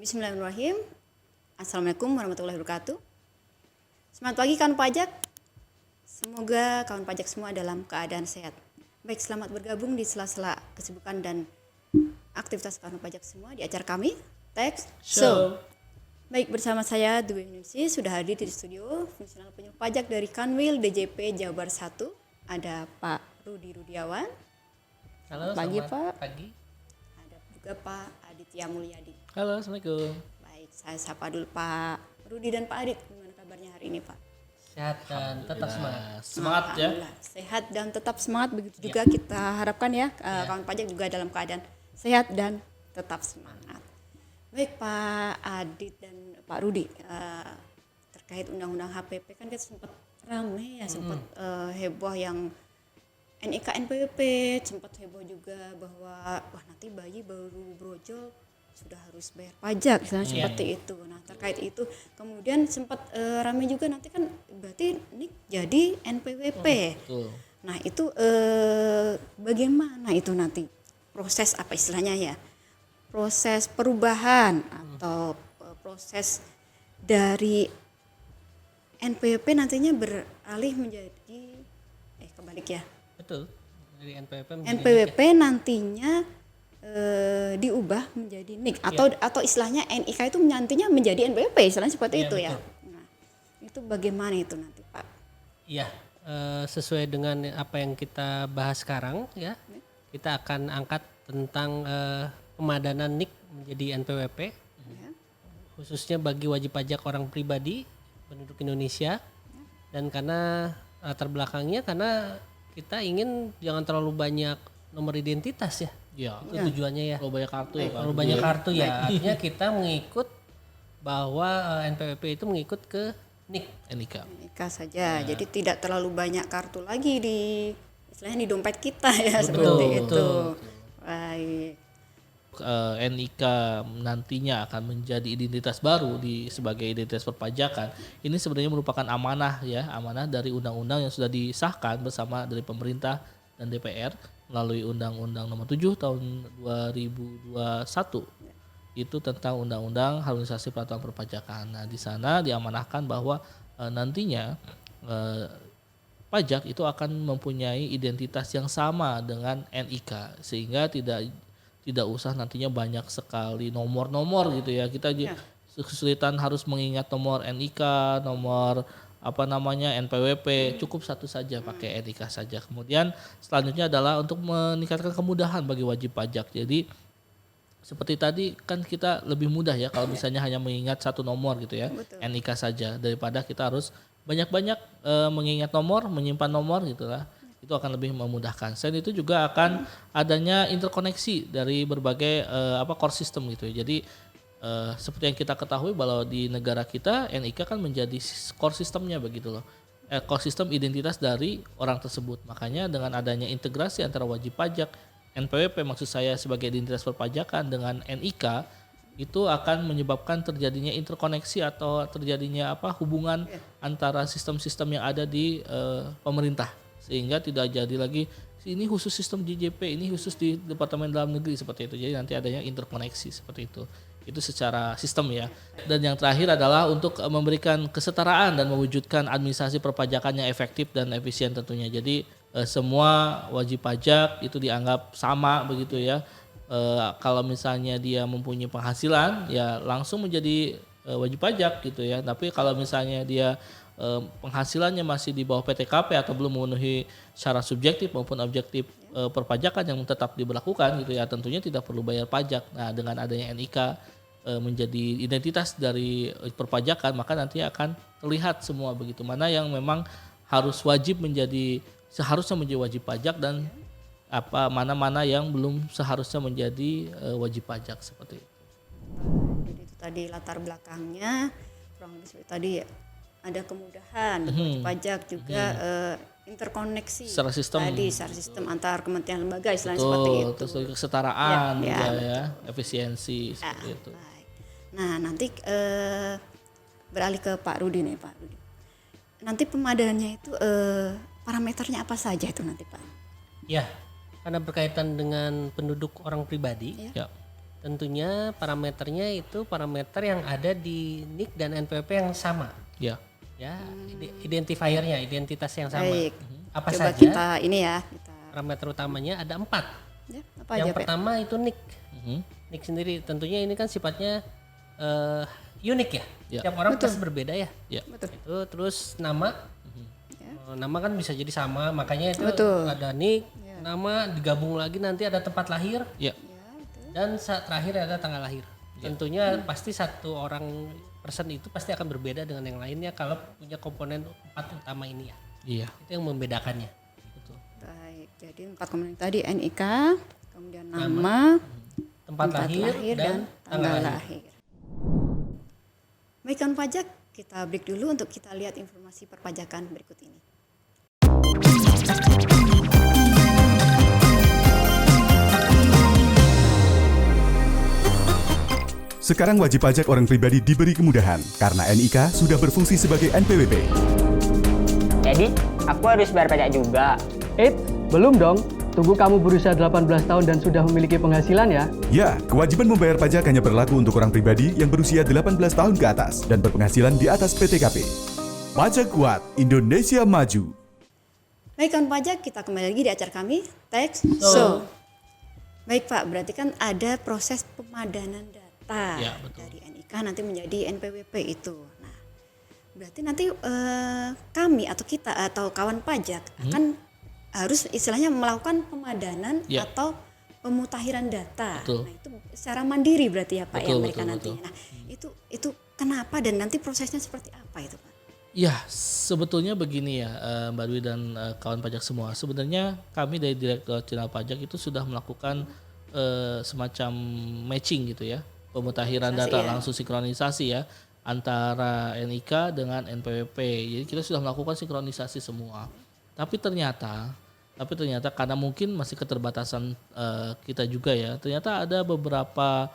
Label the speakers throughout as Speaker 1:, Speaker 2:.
Speaker 1: Bismillahirrahmanirrahim. Assalamualaikum warahmatullahi wabarakatuh. Selamat pagi kawan pajak. Semoga kawan pajak semua dalam keadaan sehat. Baik, selamat bergabung di sela-sela kesibukan dan aktivitas kawan pajak semua di acara kami, Tax Show. Baik, bersama saya Dwi Ningsi sudah hadir di studio fungsional penyuluh pajak dari Kanwil DJP Jawa Barat 1. Ada Pak Rudi Rudiawan.
Speaker 2: Halo,
Speaker 1: Pagi,
Speaker 2: selamat
Speaker 1: Pak.
Speaker 2: pagi.
Speaker 1: Ada juga Pak Aditya Mulyadi.
Speaker 2: Halo, Assalamualaikum.
Speaker 1: Baik, saya sapa dulu Pak Rudi dan Pak Adit. Gimana kabarnya hari ini, Pak?
Speaker 2: Sehat dan tetap semangat. Semangat ya.
Speaker 1: Alhamdulillah, sehat dan tetap semangat. Begitu juga kita harapkan ya, kawan pajak juga dalam keadaan sehat dan tetap semangat. Baik Pak Adit dan Pak Rudi, terkait undang-undang HPP kan kita sempat ramai ya, sempat heboh yang NIK NPWP, sempat heboh juga bahwa wah nanti bayi baru brojol sudah harus bayar pajak, misalnya seperti itu. Nah terkait itu kemudian sempat ramai juga nanti kan berarti NIK jadi NPWP.
Speaker 2: Betul.
Speaker 1: Nah itu bagaimana itu nanti proses apa istilahnya ya, proses perubahan atau proses dari NPWP nantinya beralih menjadi kebalik ya.
Speaker 2: Betul. Dari NPWP
Speaker 1: NPWP nantinya diubah menjadi NIK atau istilahnya NIK itu nantinya menjadi NPWP, istilahnya seperti itu ya. Nah, itu bagaimana itu nanti Pak?
Speaker 2: Iya, sesuai dengan apa yang kita bahas sekarang ya. Kita akan angkat tentang pemadanan NIK menjadi NPWP. Khususnya bagi wajib pajak orang pribadi penduduk Indonesia. Dan karena latar belakangnya karena kita ingin jangan terlalu banyak nomor identitas ya.
Speaker 3: Iya.
Speaker 2: Itu tujuannya ya.
Speaker 3: Terlalu banyak kartu ya Pak.
Speaker 2: Terlalu banyak kartu ya. Artinya kita mengikut bahwa NPWP itu mengikut ke NIK.
Speaker 1: NIK saja. Jadi tidak terlalu banyak kartu lagi di istilahnya di dompet kita ya, seperti itu. Baik.
Speaker 3: NIK nantinya akan menjadi identitas baru sebagai identitas perpajakan. Ini sebenarnya merupakan amanah dari undang-undang yang sudah disahkan bersama dari pemerintah dan DPR melalui Undang-Undang Nomor 7 tahun 2021. Itu tentang Undang-Undang Harmonisasi Peraturan Perpajakan. Nah, di sana diamanahkan bahwa nantinya pajak itu akan mempunyai identitas yang sama dengan NIK sehingga tidak usah nantinya banyak sekali nomor-nomor gitu ya. Kita kesulitan harus mengingat nomor NIK, nomor NPWP, cukup satu saja pakai NIK saja. Kemudian selanjutnya adalah untuk meningkatkan kemudahan bagi wajib pajak. Jadi seperti tadi kan kita lebih mudah ya kalau misalnya hanya mengingat satu nomor gitu ya, NIK saja daripada kita harus banyak-banyak mengingat nomor, menyimpan nomor gitulah. Itu akan lebih memudahkan. Selain itu juga akan adanya interkoneksi dari berbagai core system gitu. Jadi seperti yang kita ketahui bahwa di negara kita NIK kan menjadi core systemnya begitu loh. Core system identitas dari orang tersebut. Makanya dengan adanya integrasi antara wajib pajak, NPWP maksud saya sebagai identitas perpajakan dengan NIK itu akan menyebabkan terjadinya interkoneksi atau terjadinya hubungan antara sistem-sistem yang ada di pemerintah. Sehingga tidak jadi lagi ini khusus sistem JJP, ini khusus di Departemen Dalam Negeri seperti itu. Jadi nanti adanya interkoneksi seperti itu. Itu secara sistem ya. Dan yang terakhir adalah untuk memberikan kesetaraan dan mewujudkan administrasi perpajakan yang efektif dan efisien tentunya. Jadi semua wajib pajak itu dianggap sama begitu ya. Kalau misalnya dia mempunyai penghasilan ya langsung menjadi wajib pajak gitu ya. Tapi kalau misalnya dia penghasilannya masih di bawah PTKP atau belum memenuhi syarat subjektif maupun objektif perpajakan yang tetap diberlakukan gitu ya, tentunya tidak perlu bayar pajak. Nah, dengan adanya NIK menjadi identitas dari perpajakan, maka nanti akan terlihat semua begitu mana yang memang harus seharusnya menjadi wajib pajak dan mana-mana yang belum seharusnya menjadi wajib pajak seperti itu.
Speaker 1: Jadi itu tadi latar belakangnya kurang lebih seperti tadi ya. Ada kemudahan wajib pajak juga interkoneksi
Speaker 3: secara sistem
Speaker 1: antar kementerian lembaga istilahnya seperti itu.
Speaker 3: Terus kesetaraan ya, efisiensi seperti itu.
Speaker 1: Baik. Nah nanti beralih ke Pak Rudi nih Pak Rudi. Nanti pemadanannya itu parameternya apa saja itu nanti Pak?
Speaker 2: Ya, karena berkaitan dengan penduduk orang pribadi.
Speaker 3: Ya.
Speaker 2: tentunya parameternya itu parameter yang ada di NIK dan NPWP yang sama.
Speaker 3: Ya.
Speaker 2: Ya, identifiernya, identitas yang sama.
Speaker 1: Baik.
Speaker 2: Apa
Speaker 1: Coba
Speaker 2: saja?
Speaker 1: kita ini ya.
Speaker 2: Parameter utamanya ada 4.
Speaker 1: Ya, apa
Speaker 2: Yang
Speaker 1: aja, Pak?
Speaker 2: pertama itu NIK. NIK sendiri tentunya ini kan sifatnya unik ya.
Speaker 3: Ya.
Speaker 2: Setiap orang pasti berbeda ya.
Speaker 3: Ya.
Speaker 1: Betul.
Speaker 2: Itu terus nama. Nama kan bisa jadi sama, makanya itu
Speaker 1: Betul.
Speaker 2: ada NIK, nama digabung lagi nanti ada tempat lahir.
Speaker 3: Ya.
Speaker 2: Dan saat terakhir ada tanggal lahir. Tentunya pasti satu orang person itu pasti akan berbeda dengan yang lainnya kalau punya komponen 4 utama ini ya.
Speaker 3: Iya.
Speaker 2: Itu yang membedakannya.
Speaker 3: Betul.
Speaker 1: Baik, jadi 4 komponen tadi NIK, kemudian nama,
Speaker 2: Tempat lahir dan
Speaker 1: tanggal lahir. Baik kawan pajak, kita break dulu untuk kita lihat informasi perpajakan berikut ini.
Speaker 4: Sekarang wajib pajak orang pribadi diberi kemudahan karena NIK sudah berfungsi sebagai NPWP.
Speaker 5: Jadi, aku harus bayar pajak juga.
Speaker 6: Belum dong. Tunggu kamu berusia 18 tahun dan sudah memiliki penghasilan ya.
Speaker 4: Ya, kewajiban membayar pajak hanya berlaku untuk orang pribadi yang berusia 18 tahun ke atas dan berpenghasilan di atas PTKP. Pajak kuat, Indonesia maju.
Speaker 1: Baik kawan pajak, kita kembali lagi di acara kami, Tax So. Baik Pak, berarti kan ada proses pemadanan data
Speaker 3: Ya, betul.
Speaker 1: dari NIK nanti menjadi NPWP itu. Nah, berarti nanti kami atau kita atau kawan pajak akan harus istilahnya melakukan pemadanan
Speaker 3: Ya.
Speaker 1: atau pemutakhiran data.
Speaker 3: Betul.
Speaker 1: Nah, itu secara mandiri berarti ya Pak
Speaker 3: Betul,
Speaker 1: yang mereka
Speaker 3: betul,
Speaker 1: nantinya. Nah, itu kenapa dan nanti prosesnya seperti apa itu Pak?
Speaker 3: Ya, sebetulnya begini ya Mbak Dwi dan kawan pajak semua. Sebenarnya kami dari Direktorat Jenderal Pajak itu sudah melakukan semacam matching gitu ya. Pemutakhiran data langsung sinkronisasi ya antara NIK dengan NPWP. Jadi kita sudah melakukan sinkronisasi semua. Tapi ternyata karena mungkin masih keterbatasan kita juga ya. Ternyata ada beberapa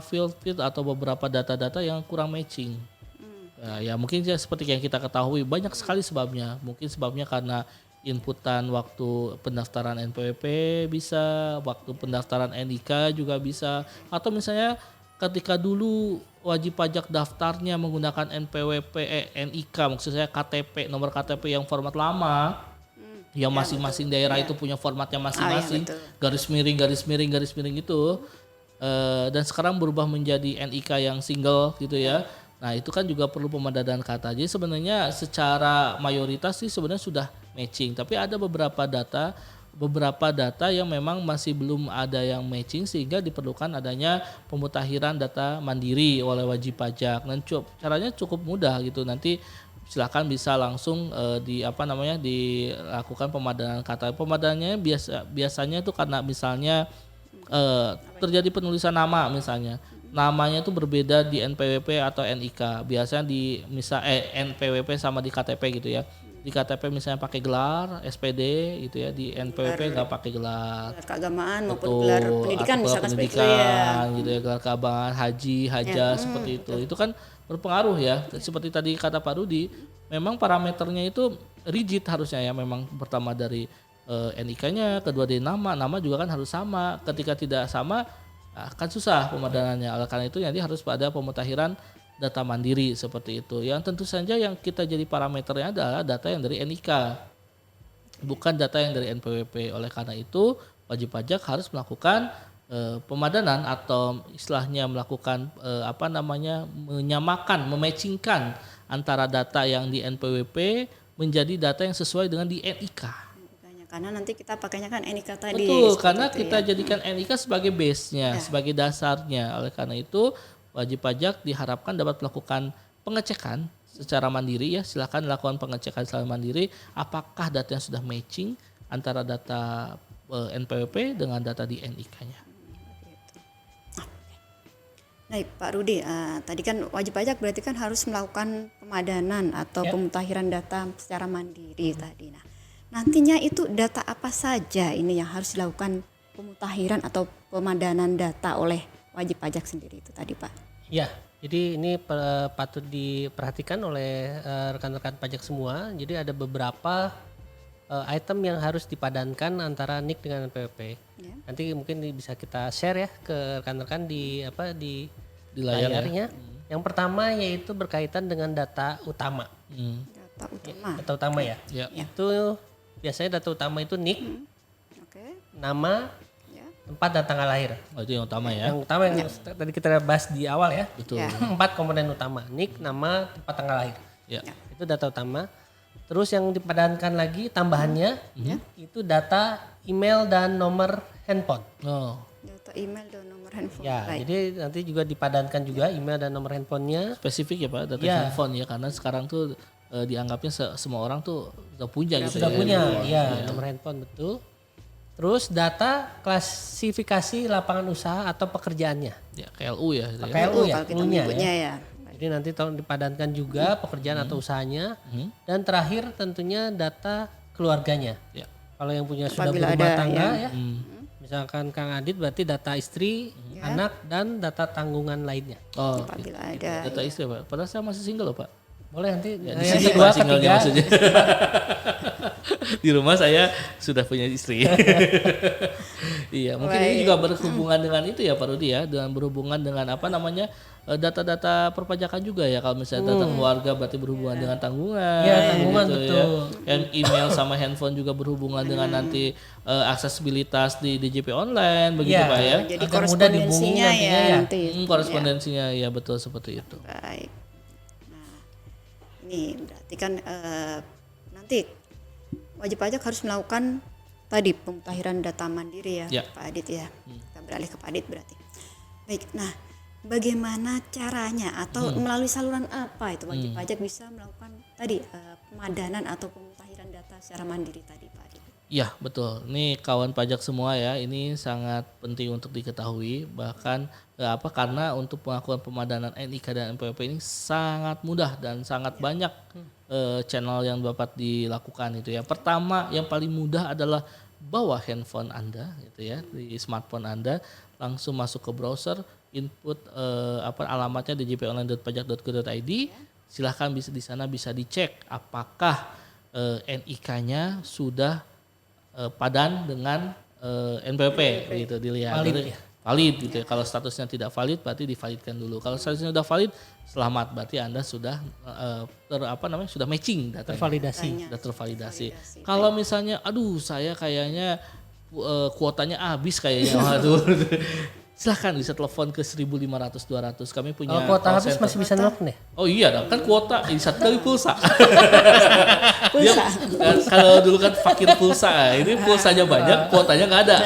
Speaker 3: field atau beberapa data-data yang kurang matching. Ya mungkin seperti yang kita ketahui banyak sekali sebabnya. Mungkin sebabnya karena inputan waktu pendaftaran NPWP bisa, waktu pendaftaran NIK juga bisa, atau misalnya ketika dulu wajib pajak daftarnya menggunakan NIK, maksud saya KTP, nomor KTP yang format lama, yang masing-masing daerah itu punya formatnya masing-masing, garis miring itu, dan sekarang berubah menjadi NIK yang single gitu ya. Nah itu kan juga perlu pemadanan kata. Jadi sebenarnya secara mayoritas sih sebenarnya sudah matching, tapi ada beberapa data yang memang masih belum ada yang matching sehingga diperlukan adanya pemutakhiran data mandiri oleh wajib pajak. Dan caranya cukup mudah gitu. Nanti silakan bisa langsung dilakukan pemadanan kata. Pemadanannya biasanya itu karena misalnya terjadi penulisan nama misalnya. Namanya itu berbeda di NPWP atau NIK. Biasanya di NPWP sama di KTP gitu ya. Di KTP misalnya pakai gelar SPD gitu ya, di NPWP nggak pakai gelar.
Speaker 1: Gelar keagamaan maupun gelar pendidikan
Speaker 3: atau
Speaker 1: misalkan seperti itu ya.
Speaker 3: pendidikan gitu ya, gelar keagamaan, haji, hajah seperti itu. Itu kan berpengaruh ya. Seperti tadi kata Pak Rudi, memang parameternya itu rigid harusnya ya. Memang pertama dari NIK-nya, kedua dari nama juga kan harus sama. Ketika tidak sama akan susah pemadanannya. Oleh karena itu nanti harus pada pemutakhiran data mandiri seperti itu. Yang tentu saja yang kita jadi parameternya adalah data yang dari NIK, bukan data yang dari NPWP. Oleh karena itu wajib pajak harus melakukan pemadanan atau istilahnya melakukan mematchingkan antara data yang di NPWP menjadi data yang sesuai dengan di NIK.
Speaker 1: Karena nanti kita pakainya kan NIK tadi.
Speaker 3: Betul, karena
Speaker 1: itu
Speaker 3: kita
Speaker 1: ya.
Speaker 3: jadikan NIK sebagai base-nya, sebagai dasarnya. Oleh karena itu, wajib pajak diharapkan dapat melakukan pengecekan secara mandiri ya. Silakan lakukan pengecekan secara mandiri apakah datanya sudah matching antara data NPWP dengan data di NIK-nya.
Speaker 1: Baik Pak Rudi, tadi kan wajib pajak berarti kan harus melakukan pemadanan atau pemutakhiran data secara mandiri tadi. Nah, nantinya itu data apa saja ini yang harus dilakukan pemutakhiran atau pemadanan data oleh wajib pajak sendiri itu tadi Pak?
Speaker 2: Ya, jadi ini patut diperhatikan oleh rekan-rekan pajak semua. Jadi ada beberapa item yang harus dipadankan antara NIK dengan NPWP.
Speaker 1: Ya.
Speaker 2: Nanti mungkin bisa kita share ya ke rekan-rekan di
Speaker 3: Di layar ya.
Speaker 2: layarnya. Yang pertama yaitu berkaitan dengan data utama.
Speaker 1: Data utama.
Speaker 2: Data utama ya.
Speaker 3: Ya.
Speaker 2: Itu biasanya data utama itu NIK,
Speaker 1: Oke.
Speaker 2: nama,
Speaker 1: Ya.
Speaker 2: tempat dan tanggal lahir.
Speaker 3: Oh, itu yang utama ya.
Speaker 2: Yang utama yang tadi kita bahas di awal ya.
Speaker 3: Betul.
Speaker 1: Ya.
Speaker 2: 4 komponen utama, NIK, nama, tempat tanggal lahir.
Speaker 3: Ya.
Speaker 2: Itu data utama. Terus yang dipadankan lagi tambahannya itu data email dan nomor handphone.
Speaker 3: Oh.
Speaker 1: Data email dan nomor handphone.
Speaker 2: Ya,
Speaker 1: Baik.
Speaker 2: jadi nanti juga dipadankan juga email dan nomor handphonenya.
Speaker 3: Spesifik ya Pak, data
Speaker 2: Ya.
Speaker 3: handphone ya, karena sekarang tuh dianggapnya semua orang tuh sudah punya gitu
Speaker 2: Sudah
Speaker 3: ya.
Speaker 2: punya, ya nomor handphone betul. Terus data klasifikasi lapangan usaha atau pekerjaannya.
Speaker 3: Ya, KLU ya. Gitu ya.
Speaker 2: KLU ya,
Speaker 1: kalau kita
Speaker 2: cluenya
Speaker 1: menyebutnya
Speaker 2: ya.
Speaker 1: ya.
Speaker 2: Jadi nanti tolong dipadankan juga pekerjaan atau usahanya. Dan terakhir tentunya data keluarganya.
Speaker 3: Ya.
Speaker 2: Kalau yang punya sudah
Speaker 1: Apabila
Speaker 2: berumah
Speaker 1: ada
Speaker 2: tangga
Speaker 1: yang-
Speaker 2: ya. Misalkan Kang Adit berarti data istri, anak dan data tanggungan lainnya.
Speaker 3: Oh,
Speaker 1: Apabila ada
Speaker 3: data istri Pak. Padahal saya masih single loh Pak.
Speaker 2: Boleh nanti
Speaker 3: Ya,
Speaker 2: yang
Speaker 3: di sini
Speaker 2: kedua,
Speaker 3: Pak singlenya
Speaker 2: ketiga.
Speaker 3: maksudnya. Di rumah saya sudah punya istri. Iya, mungkin ini juga berhubungan dengan itu ya Pak Rudi ya, dengan berhubungan dengan apa namanya data-data perpajakan juga ya. Kalau misalnya data keluarga berarti berhubungan dengan tanggungan.
Speaker 2: Iya, tanggungan,
Speaker 3: gitu
Speaker 2: betul.
Speaker 3: Ya. Email sama handphone juga berhubungan dengan nanti aksesibilitas di DJP online begitu
Speaker 2: Iya.
Speaker 3: Pak ya.
Speaker 1: jadi
Speaker 2: Agar mudah dihubungi
Speaker 1: korespondensinya
Speaker 2: nantinya
Speaker 1: ya
Speaker 2: ya.
Speaker 1: nanti.
Speaker 3: Korespondensinya ya betul seperti itu.
Speaker 1: Baik. Nah, ini berarti kan nanti wajib pajak harus melakukan tadi pemutahiran data mandiri ya,
Speaker 3: Ya.
Speaker 1: Pak Adit ya. Kita beralih ke Pak Adit berarti. Baik. Nah, bagaimana caranya atau melalui saluran apa itu wajib pajak bisa melakukan tadi pemadanan atau pemutahiran data secara mandiri tadi, Pak Adit?
Speaker 3: Ya betul, ini kawan pajak semua ya, ini sangat penting untuk diketahui. Bahkan karena untuk melakukan pemadanan NIK dan NPWP ini sangat mudah dan sangat banyak channel yang dapat dilakukan itu ya. Pertama yang paling mudah adalah bawa handphone Anda gitu ya, di smartphone Anda, langsung masuk ke browser, input alamatnya djponline.pajak.go.id. Silahkan bisa di sana bisa dicek apakah NIK-nya sudah padan dengan NPWP gitu, dilihat
Speaker 2: Valid
Speaker 3: Jadi,
Speaker 2: ya?
Speaker 3: valid gitu ya. Kalau statusnya tidak valid berarti divalidkan dulu. Kalau statusnya sudah valid, selamat, berarti Anda sudah sudah matching datanya.
Speaker 2: Tervalidasi.
Speaker 3: Sudah tervalidasi. Kalau misalnya aduh saya kayaknya kuotanya habis kayaknya, waduh. Silahkan bisa telepon ke 1.500-200. Kami punya
Speaker 2: Kalau kuota
Speaker 3: call
Speaker 2: habis
Speaker 3: center.
Speaker 2: masih bisa nelfon ya?
Speaker 3: Oh iya dong, kan kuota ini satu kali pulsa. Dia, kalau dulu kan fakir pulsa, ini pulsanya banyak, kuotanya nggak ada.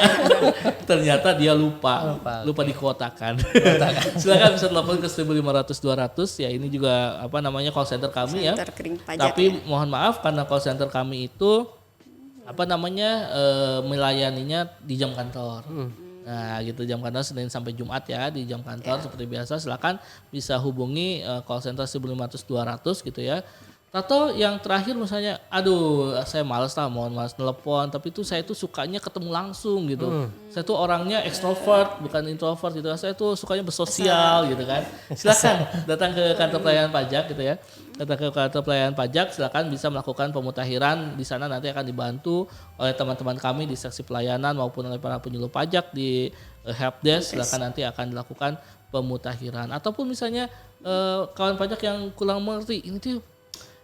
Speaker 3: Ternyata dia lupa dikuotakan. Silakan bisa telepon ke 1.500-200 ya, ini juga call center kami ya.
Speaker 1: Center kering pajak
Speaker 3: Tapi
Speaker 1: ya.
Speaker 3: mohon maaf karena call center kami itu melayaninya di jam kantor. Nah gitu, jam kantor Senin sampai Jumat ya, di jam kantor seperti biasa. Silakan bisa hubungi call center 1.500-200 gitu ya. Atau yang terakhir misalnya, aduh saya malas telepon, tapi itu saya tuh sukanya ketemu langsung gitu. Saya tuh orangnya extrovert bukan introvert gitu. Saya tuh sukanya bersosial gitu kan. Silakan datang ke kantor pelayanan pajak gitu ya. Datang ke kantor pelayanan pajak, silakan bisa melakukan pemutahiran. Di sana nanti akan dibantu oleh teman-teman kami di seksi pelayanan maupun oleh para penyuluh pajak di helpdesk. Silakan nanti akan dilakukan pemutahiran. Ataupun misalnya kawan pajak yang kurang mengerti, ini tuh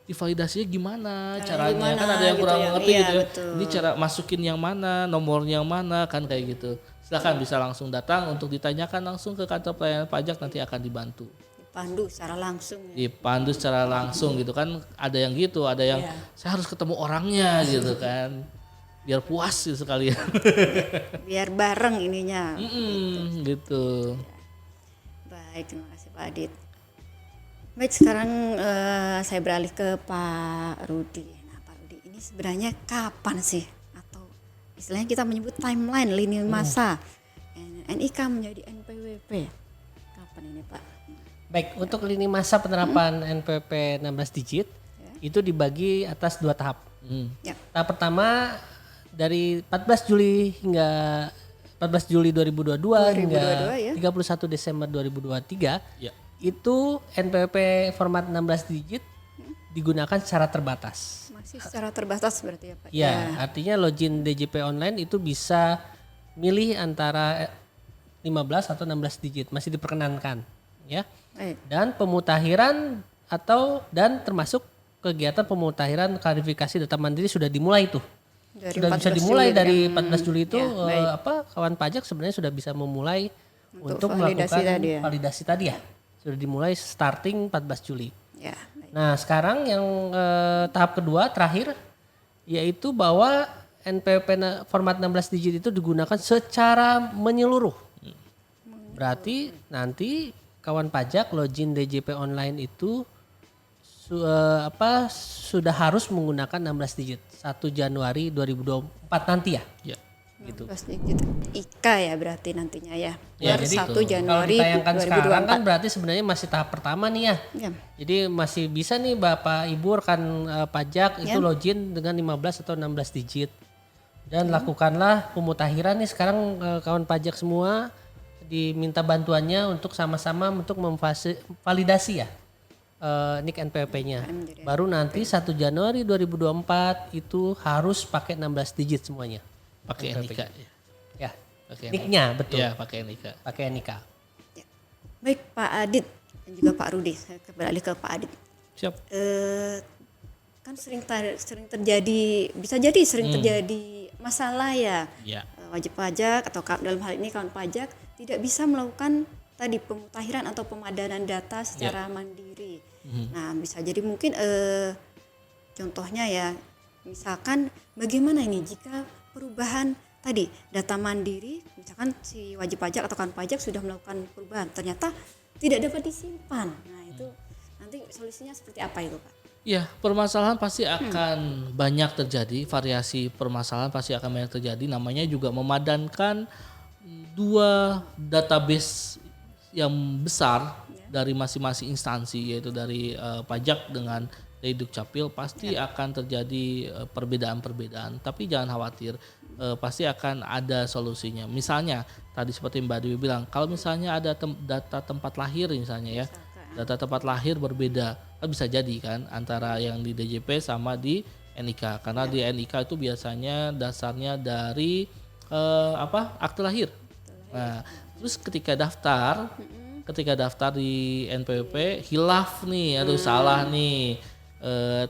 Speaker 3: divalidasinya gimana caranya,
Speaker 1: gimana
Speaker 3: kan ada yang
Speaker 1: gitu
Speaker 3: kurang
Speaker 1: ya.
Speaker 3: mengerti
Speaker 1: Iya,
Speaker 3: gitu ya.
Speaker 1: betul.
Speaker 3: Ini cara masukin yang mana, nomornya yang mana, kan kayak gitu. Silakan bisa langsung datang untuk ditanyakan langsung ke kantor pelayanan pajak, nanti akan dibantu.
Speaker 1: Dipandu secara langsung ya.
Speaker 3: Dipandu secara langsung gitu kan. Ada yang gitu, ada yang saya harus ketemu orangnya gitu kan. Biar puas gitu sekalian.
Speaker 1: Biar bareng ininya.
Speaker 3: Gitu.
Speaker 1: Baik, terima kasih Pak Adit. Baik, sekarang saya beralih ke Pak Rudi. Nah, Pak Rudi, ini sebenarnya kapan sih, atau istilahnya kita menyebut timeline lini masa NIK menjadi NPWP? Kapan ini Pak?
Speaker 2: Baik, untuk lini masa penerapan NPWP 16 digit itu dibagi atas 2 tahap.
Speaker 1: Ya.
Speaker 2: Tahap pertama dari 14 Juli hingga 14 Juli 2022 hingga
Speaker 1: 2022 ya.
Speaker 2: 31 Desember 2023.
Speaker 3: Ya.
Speaker 2: Itu NPWP format 16 digit digunakan secara terbatas.
Speaker 1: Masih secara terbatas berarti ya Pak?
Speaker 2: Ya, artinya login DJP online itu bisa milih antara 15 atau 16 digit, masih diperkenankan, ya.
Speaker 1: Baik.
Speaker 2: Dan pemutahiran dan termasuk kegiatan pemutahiran klarifikasi data mandiri sudah dimulai tuh.
Speaker 1: Dari
Speaker 2: Sudah bisa
Speaker 1: 14
Speaker 2: dimulai
Speaker 1: Juli
Speaker 2: dari
Speaker 1: yang-
Speaker 2: 14 Juli itu
Speaker 1: ya, baik.
Speaker 2: kawan pajak sebenarnya sudah bisa memulai untuk
Speaker 1: validasi
Speaker 2: melakukan
Speaker 1: tadi ya.
Speaker 2: validasi tadi ya. Sudah dimulai starting 14 Juli.
Speaker 1: Ya, baik.
Speaker 2: Nah, sekarang yang tahap kedua terakhir yaitu bahwa NPWP format 16 digit itu digunakan secara menyeluruh. Berarti nanti kawan pajak login DJP online itu sudah harus menggunakan 16 digit 1 Januari 2024 nanti ya.
Speaker 3: Ya.
Speaker 2: Gitu.
Speaker 1: 16 digit IKA ya berarti nantinya ya.
Speaker 3: Ya,
Speaker 1: Per
Speaker 3: jadi
Speaker 1: 1
Speaker 2: Kalau
Speaker 1: Januari
Speaker 2: ditayangkan sekarang kan
Speaker 1: 2024.
Speaker 2: berarti sebenarnya masih tahap pertama nih ya.
Speaker 1: Ya.
Speaker 2: Jadi masih bisa nih Bapak Ibu rekan pajak itu
Speaker 1: Ya.
Speaker 2: login dengan 15 atau 16 digit. Dan lakukanlah pemutahiran nih sekarang kawan pajak semua diminta bantuannya untuk sama-sama untuk memvalidasi ya NIK NPWP-nya. Baru nanti 1 Januari 2024 itu harus pakai 16 digit semuanya.
Speaker 3: Pakai NIK.
Speaker 2: Ya.
Speaker 3: Pakai
Speaker 2: NIK-nya betul.
Speaker 3: Ya, pakai NIK.
Speaker 2: Pakai NIK.
Speaker 1: Ya. Baik Pak Adit dan juga Pak Rudi. Saya beralih ke Pak Adit.
Speaker 3: Siap.
Speaker 1: Kan sering terjadi, bisa jadi sering terjadi masalah ya.
Speaker 3: Ya.
Speaker 1: Wajib pajak atau dalam hal ini kawan pajak tidak bisa melakukan tadi pemutahiran atau pemadanan data secara mandiri. Nah, bisa jadi mungkin contohnya ya, misalkan bagaimana ini jika perubahan tadi data mandiri, misalkan si wajib pajak atau kawan pajak sudah melakukan perubahan, ternyata tidak dapat disimpan. Nah, itu nanti solusinya seperti apa itu, Pak?
Speaker 3: Ya, permasalahan pasti akan banyak terjadi, variasi permasalahan pasti akan banyak terjadi. Namanya juga memadankan dua database yang besar dari masing-masing instansi, yaitu dari pajak dengan dari Dukcapil, pasti akan terjadi perbedaan-perbedaan. Tapi jangan khawatir, pasti akan ada solusinya. Misalnya tadi seperti Mbak Dewi bilang, kalau misalnya ada data tempat lahir misalnya ya, data tempat lahir berbeda, kan bisa jadi kan antara yang di DJP sama di NIK, karena di NIK itu biasanya dasarnya dari akte lahir. Nah, terus ketika daftar di NPWP hilaf nih, aduh salah nih,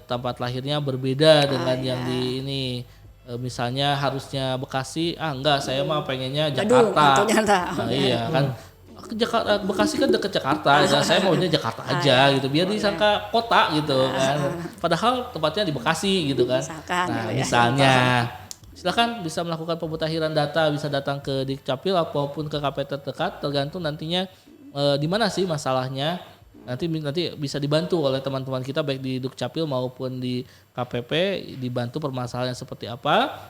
Speaker 3: tempat lahirnya berbeda dengan yang di ini. Misalnya harusnya Bekasi, enggak, saya mah pengennya
Speaker 1: Badung,
Speaker 3: Jakarta.
Speaker 1: ternyata.
Speaker 3: Nah, iya kan. Jakarta, Bekasi kan deket Jakarta, ya, saya maunya Jakarta aja gitu, biar disangka kota gitu kan. Padahal tempatnya di Bekasi gitu kan.
Speaker 1: Misalkan,
Speaker 3: Nah,
Speaker 1: gitu ya.
Speaker 3: misalnya, silakan bisa melakukan pemutahiran data, bisa datang ke Dukcapil ataupun ke KP terdekat, tergantung nantinya di mana sih masalahnya. Nanti bisa dibantu oleh teman-teman kita baik di Dukcapil maupun di KPP, dibantu permasalahannya seperti apa.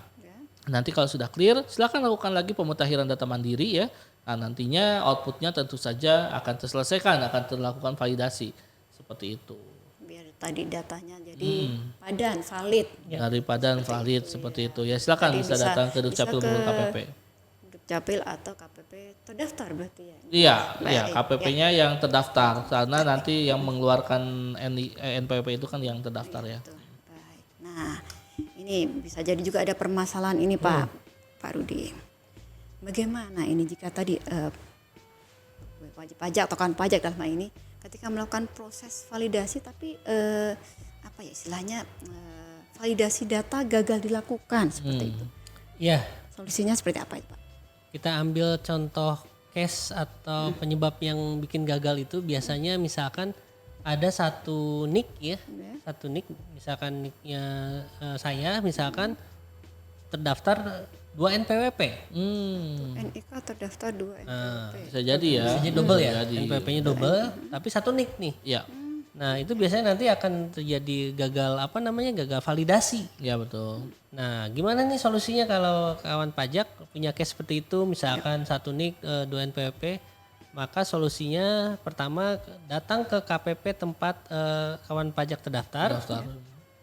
Speaker 3: Nanti kalau sudah clear, silakan lakukan lagi pemutahiran data mandiri ya. Nah, nantinya outputnya tentu saja akan terselesaikan, akan terlakukan validasi seperti itu.
Speaker 1: Biar tadi datanya jadi padan, valid.
Speaker 3: Daripada valid seperti itu ya, silakan
Speaker 1: Jadi
Speaker 3: bisa datang ke Dukcapil maupun KPP.
Speaker 1: Dukcapil atau KPP terdaftar berarti ya.
Speaker 3: Iya,
Speaker 1: Baik,
Speaker 3: iya KPP-nya yang terdaftar, karena nanti yang mengeluarkan NPWP itu kan yang terdaftar ya.
Speaker 1: Betul. Baik. Nah, ini bisa jadi juga ada permasalahan ini Pak Rudi. Bagaimana ini jika tadi wajib pajak atau kawan pajak dalam hal ini ketika melakukan proses validasi tapi apa ya istilahnya validasi data gagal dilakukan seperti itu.
Speaker 2: Iya,
Speaker 1: Solusinya seperti apa itu, Pak?
Speaker 2: kita ambil contoh case atau penyebab yang bikin gagal itu biasanya misalkan ada satu NIK ya, satu NIK misalkan NIK-nya saya misalkan terdaftar 2 NPWP.
Speaker 1: NIK terdaftar 2 NPWP.
Speaker 3: Bisa jadi ya.
Speaker 2: Bisa jadi double ya,
Speaker 3: jadi.
Speaker 2: NPWP-nya double, tapi satu NIK nih.
Speaker 3: Ya,
Speaker 2: Nah itu biasanya nanti akan terjadi gagal gagal validasi.
Speaker 3: ya betul.
Speaker 2: Nah gimana nih solusinya kalau kawan pajak punya case seperti itu, misalkan satu NIK 2 NPWP, maka solusinya pertama datang ke KPP tempat kawan pajak terdaftar,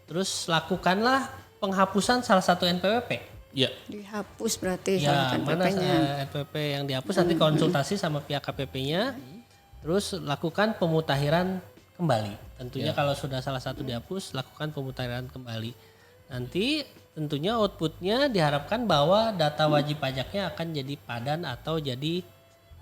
Speaker 2: terus lakukanlah penghapusan salah satu NPWP.
Speaker 3: Ya,
Speaker 1: Dihapus berarti
Speaker 2: Ya,
Speaker 1: salah
Speaker 2: mana
Speaker 1: NPWP-nya.
Speaker 2: NPWP yang dihapus nanti konsultasi sama pihak KPP-nya, terus lakukan pemutahiran kembali Tentunya kalau sudah salah satu dihapus, lakukan pemutahiran kembali. Nanti tentunya outputnya diharapkan bahwa data wajib pajaknya akan jadi padan atau jadi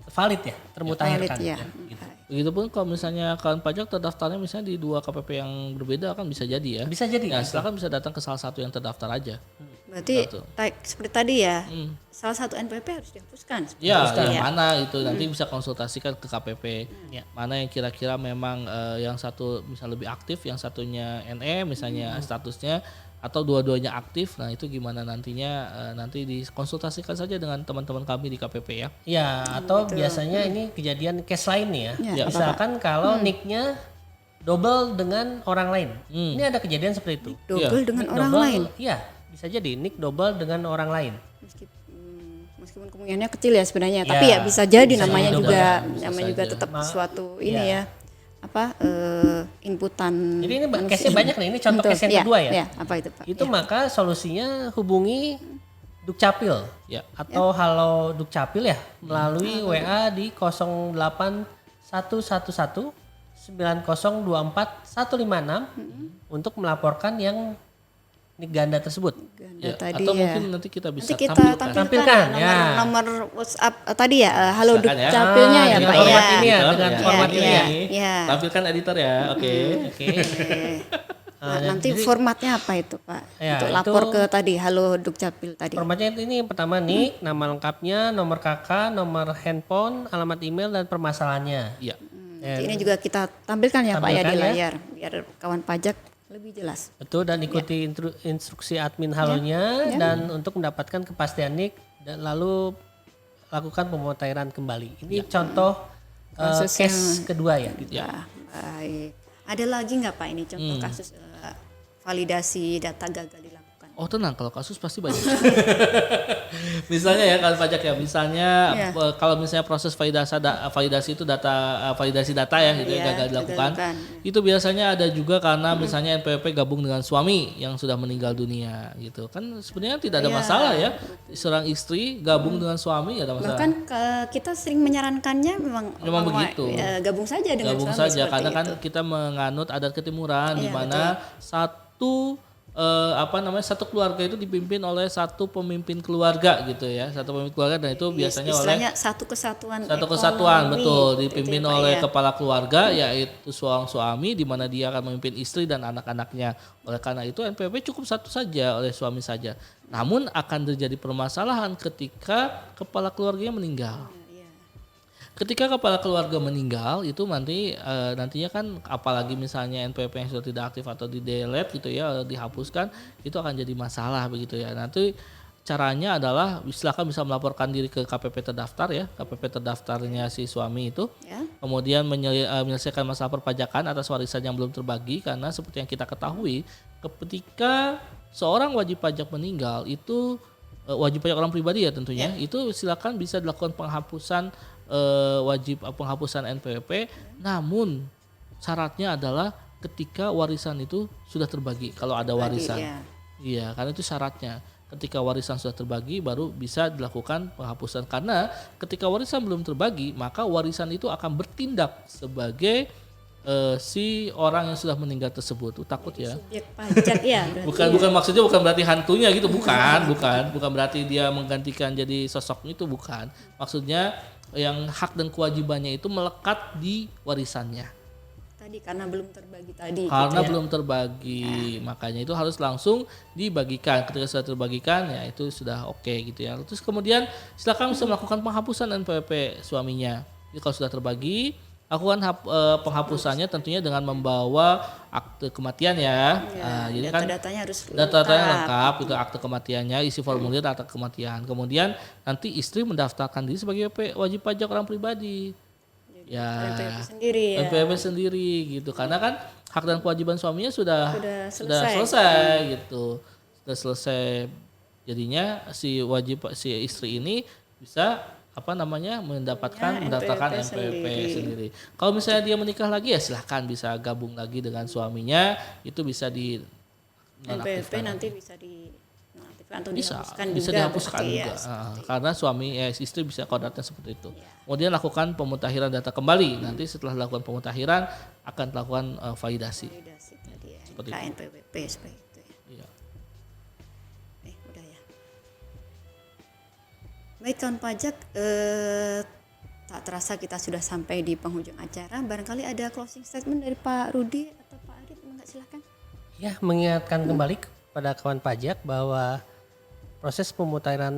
Speaker 2: valid ya, termutahirkan.
Speaker 1: Valid, ya.
Speaker 2: Gitu.
Speaker 3: Begitupun kalau misalnya kawan pajak terdaftarnya misalnya di 2 KPP yang berbeda kan bisa jadi ya.
Speaker 2: Bisa jadi.
Speaker 3: Ya, silakan bisa datang ke salah satu yang terdaftar aja.
Speaker 1: Berarti
Speaker 3: Betul.
Speaker 1: seperti tadi ya, salah satu NPWP harus dihapuskan.
Speaker 3: Ya,
Speaker 1: Seperti
Speaker 3: yang
Speaker 1: itu.
Speaker 3: mana itu nanti bisa konsultasikan ke KPP.
Speaker 2: Ya.
Speaker 3: Mana yang kira-kira memang yang satu misal lebih aktif, yang satunya NE misalnya statusnya atau dua-duanya aktif. Nah, itu gimana nantinya nanti dikonsultasikan saja dengan teman-teman kami di KPP ya.
Speaker 2: Ya, atau biasanya ini kejadian case lain nih ya.
Speaker 1: Ya,
Speaker 2: Misalkan kalau nicknya double dengan orang lain. Ini ada kejadian seperti itu.
Speaker 1: Double dengan
Speaker 2: Nick
Speaker 1: orang
Speaker 2: double,
Speaker 1: lain.
Speaker 2: Iya, bisa jadi nick double dengan orang lain.
Speaker 1: Meskipun kemungkinannya kecil ya sebenarnya,
Speaker 2: Ya,
Speaker 1: tapi ya bisa jadi
Speaker 2: bisa
Speaker 1: namanya
Speaker 2: jadi
Speaker 1: juga
Speaker 3: bisa
Speaker 1: namanya juga
Speaker 3: saja.
Speaker 1: tetap suatu ini ya inputan.
Speaker 2: Jadi ini
Speaker 1: manusia.
Speaker 2: case-nya banyak nih. Ini contoh
Speaker 1: Betul.
Speaker 2: case yang
Speaker 1: Ya,
Speaker 2: kedua ya.
Speaker 1: ya, apa itu Pak?
Speaker 2: Itu
Speaker 1: Ya.
Speaker 2: maka solusinya hubungi Dukcapil
Speaker 3: Ya.
Speaker 2: atau Halo Dukcapil ya melalui WA di 08111 9024 156 untuk melaporkan yang nick ganda tersebut.
Speaker 1: Ganda
Speaker 3: Ya,
Speaker 1: tadi
Speaker 3: atau
Speaker 1: ya.
Speaker 3: mungkin nanti kita bisa
Speaker 1: Nanti kita
Speaker 3: tampilkan.
Speaker 2: Tampilkan,
Speaker 1: nomor WhatsApp tadi ya, halo
Speaker 3: Silakan ya.
Speaker 1: Dukcapilnya ya
Speaker 2: dengan
Speaker 1: Pak
Speaker 2: format
Speaker 1: ya.
Speaker 2: ini ya,
Speaker 3: Editor,
Speaker 2: dengan
Speaker 3: ya.
Speaker 2: format
Speaker 1: Ya,
Speaker 2: ini
Speaker 1: ya.
Speaker 2: ya.
Speaker 1: Ya.
Speaker 3: Tampilkan editor ya. Oke.
Speaker 2: Oke.
Speaker 1: Nah, nanti formatnya apa itu Pak?
Speaker 2: Ya,
Speaker 1: Untuk
Speaker 2: itu-
Speaker 1: lapor ke tadi halo Dukcapil tadi.
Speaker 2: Formatnya ini yang pertama nick, nama lengkapnya, nomor KK, nomor handphone, alamat email dan permasalahannya.
Speaker 3: Iya.
Speaker 1: Nanti ini juga kita tampilkan ya Pak ya
Speaker 2: Tampilkan
Speaker 1: di
Speaker 2: ya.
Speaker 1: layar biar kawan pajak lebih jelas.
Speaker 2: Betul, dan ikuti instruksi admin halonya dan untuk mendapatkan kepastian nick dan lalu lakukan pemutahiran kembali. Ini contoh
Speaker 1: Kasus
Speaker 2: case kedua ya. Gitu.
Speaker 1: Nah, baik. Ada lagi nggak Pak ini contoh kasus validasi data gagal dilakukan?
Speaker 3: Oh tenang, kalau kasus pasti banyak. Misalnya ya kalau pajak ya, misalnya
Speaker 1: Iya.
Speaker 3: kalau misalnya proses validasi itu validasi data ya gitu
Speaker 1: Iya,
Speaker 3: ya gagal dilakukan.
Speaker 1: dilakukan.
Speaker 3: Itu biasanya ada juga karena misalnya NPWP gabung dengan suami yang sudah meninggal dunia gitu. Kan sebenarnya tidak ada
Speaker 1: Iya.
Speaker 3: masalah ya. Seorang istri gabung dengan suami ya ada masalah.
Speaker 1: Bahkan kita sering menyarankannya memang
Speaker 3: begitu.
Speaker 1: gabung saja dengan
Speaker 3: Gabung
Speaker 1: suami
Speaker 3: saja
Speaker 1: seperti
Speaker 3: karena kan
Speaker 1: itu.
Speaker 3: kita menganut adat ketimuran di
Speaker 1: Iya,
Speaker 3: mana satu satu keluarga itu dipimpin oleh satu pemimpin keluarga gitu ya, satu pemimpin keluarga, dan itu biasanya oleh
Speaker 1: istilahnya satu kesatuan
Speaker 3: kesatuan
Speaker 1: ekonomi,
Speaker 3: betul
Speaker 1: seperti
Speaker 3: dipimpin
Speaker 1: itu, Pak,
Speaker 3: oleh
Speaker 1: ya.
Speaker 3: kepala keluarga yaitu seorang suami di mana dia akan memimpin istri dan anak-anaknya. Oleh karena itu NPWP cukup satu saja oleh suami saja. Namun akan terjadi permasalahan ketika kepala keluarganya meninggal. Ketika kepala keluarga meninggal itu nantinya kan apalagi misalnya NPWP yang sudah tidak aktif atau di delete gitu ya, dihapuskan, itu akan jadi masalah begitu ya. Nanti caranya adalah silakan bisa melaporkan diri ke KPP terdaftar ya, KPP terdaftarnya si suami itu.
Speaker 1: Ya.
Speaker 3: Kemudian menyelesaikan masalah perpajakan atas warisan yang belum terbagi, karena seperti yang kita ketahui ketika seorang wajib pajak meninggal itu wajib pajak orang pribadi ya tentunya, itu silakan bisa dilakukan penghapusan penghapusan NPWP, namun syaratnya adalah ketika warisan itu sudah terbagi. Kalau ada warisan,
Speaker 1: ya.
Speaker 3: iya, karena itu syaratnya. Ketika warisan sudah terbagi baru bisa dilakukan penghapusan. Karena ketika warisan belum terbagi, maka warisan itu akan bertindak sebagai si orang yang sudah meninggal tersebut. Takut ya.
Speaker 1: Subjek pajak ya berarti.
Speaker 3: Bukan maksudnya bukan berarti hantunya gitu, bukan berarti dia menggantikan jadi sosoknya, itu bukan. Maksudnya yang hak dan kewajibannya itu melekat di warisannya.
Speaker 1: Tadi karena belum terbagi tadi.
Speaker 3: Karena
Speaker 1: gitu ya.
Speaker 3: belum terbagi, makanya itu harus langsung dibagikan. Ketika sudah terbagikan ya itu sudah oke gitu ya. Terus kemudian silakan bisa melakukan penghapusan NPWP suaminya. Jadi kalau sudah terbagi, lakukan penghapusannya tentunya dengan membawa akte kematian ya. Jadi kan
Speaker 1: Data-datanya harus
Speaker 3: data-datanya lengkap, itu akte kematiannya, isi formulir akte kematian. Kemudian nanti istri mendaftarkan diri sebagai wajib pajak orang pribadi. Ya,
Speaker 1: NPWP sendiri ya.
Speaker 3: NPWP sendiri gitu. Karena kan hak dan kewajiban suaminya sudah
Speaker 1: selesai.
Speaker 3: selesai gitu. Sudah selesai. Jadinya si istri ini bisa mendapatkan mendaftarkan NPWP sendiri. Kalau misalnya dia menikah lagi ya silahkan bisa gabung lagi dengan suaminya, itu bisa di
Speaker 1: NPWP nanti bisa nonaktifkan atau
Speaker 3: Bisa,
Speaker 1: dihapuskan
Speaker 3: bisa
Speaker 1: juga.
Speaker 3: dihapuskan
Speaker 1: berarti
Speaker 3: juga.
Speaker 1: ya, seperti
Speaker 3: Karena suami istri bisa kodratnya seperti itu. Kemudian lakukan pemutakhiran data kembali. Nanti setelah lakukan pemutakhiran akan lakukan validasi.
Speaker 1: validasi tadi ya,
Speaker 3: Seperti itu.
Speaker 1: NPWP seperti itu ya.
Speaker 3: Iya.
Speaker 1: Udah ya. Baik kawan pajak, tak terasa kita sudah sampai di penghujung acara. Barangkali ada closing statement dari Pak Rudi atau Pak Adit, enggak silakan.
Speaker 2: Ya, mengingatkan kembali kepada kawan pajak bahwa proses pemutahiran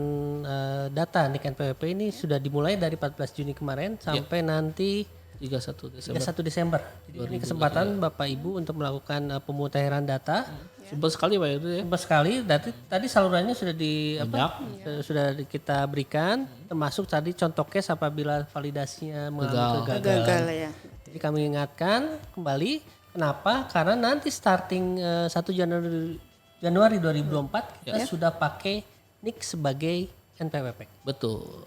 Speaker 2: data NIK NPWP ini sudah dimulai dari 14 Juni kemarin sampai nanti
Speaker 3: 31 Desember.
Speaker 2: 31 Desember. Jadi ini kesempatan Bapak Ibu untuk melakukan pemutahiran data.
Speaker 3: Simpel sekali Pak itu ya.
Speaker 2: Cepat sekali. Tadi salurannya sudah sudah kita berikan, termasuk tadi contoh case apabila validasinya mengalami kegagalan.
Speaker 1: Gagal ya.
Speaker 2: Jadi kami ingatkan kembali, kenapa? Karena nanti starting 1 Januari 2024 kita sudah pakai NIK sebagai NPWP.
Speaker 3: Betul.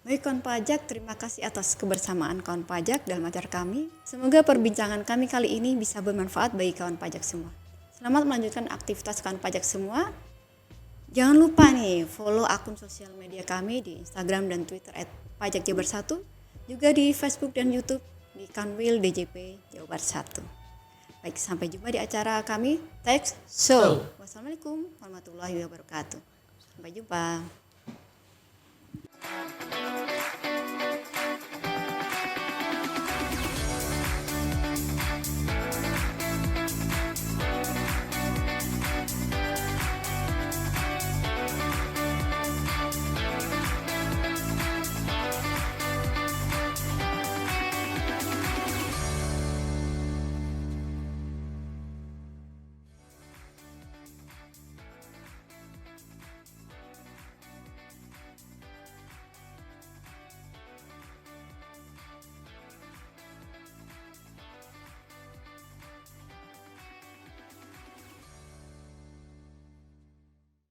Speaker 1: Baik kawan pajak, terima kasih atas kebersamaan kawan pajak dalam acara kami. Semoga perbincangan kami kali ini bisa bermanfaat bagi kawan pajak semua. Selamat melanjutkan aktivitas kawan pajak semua. Jangan lupa nih follow akun sosial media kami di Instagram dan Twitter @pajakjabar1, juga di Facebook dan YouTube di Kanwil DJP Jawa Barat 1. Baik, sampai jumpa di acara kami Tech Show. Wassalamualaikum warahmatullahi wabarakatuh. Sampai jumpa.